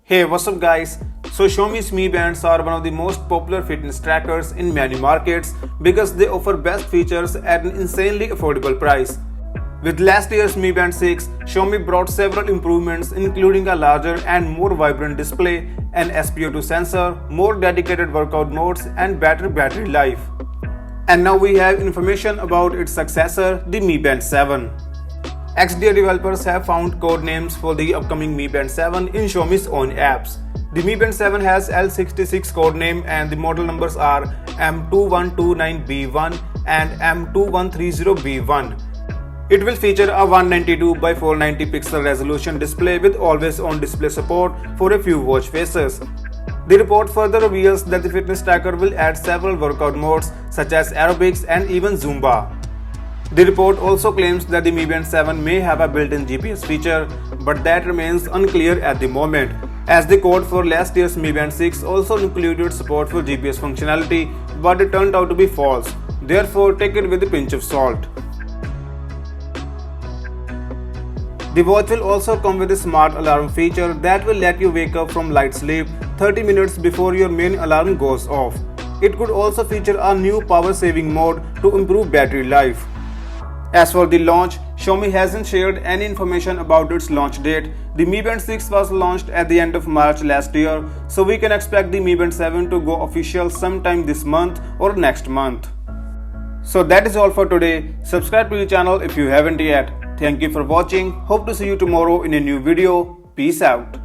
Hey, what's up guys? So Xiaomi's Mi Bands are one of the most popular fitness trackers in many markets because they offer best features at an insanely affordable price. With last year's Mi Band 6, Xiaomi brought several improvements including a larger and more vibrant display, an SpO2 sensor, more dedicated workout modes and better battery life. And now we have information about its successor, the Mi Band 7. XDA developers have found code names for the upcoming Mi Band 7 in Xiaomi's own apps. The Mi Band 7 has L66 codename and the model numbers are M2129B1 and M2130B1. It will feature a 192 by 490 pixel resolution display with always-on display support for a few watch faces. The report further reveals that the fitness tracker will add several workout modes such as Aerobics and even Zumba. The report also claims that the Mi Band 7 may have a built-in GPS feature, but that remains unclear at the moment, as the code for last year's Mi Band 6 also included support for GPS functionality, but it turned out to be false. Therefore, take it with a pinch of salt. The watch will also come with a smart alarm feature that will let you wake up from light sleep 30 minutes before your main alarm goes off. It could also feature a new power-saving mode to improve battery life. As for the launch, Xiaomi hasn't shared any information about its launch date. The Mi Band 6 was launched at the end of March last year, so we can expect the Mi Band 7 to go official sometime this month or next month. So that is all for today. Subscribe to the channel if you haven't yet. Thank you for watching. Hope to see you tomorrow in a new video. Peace out.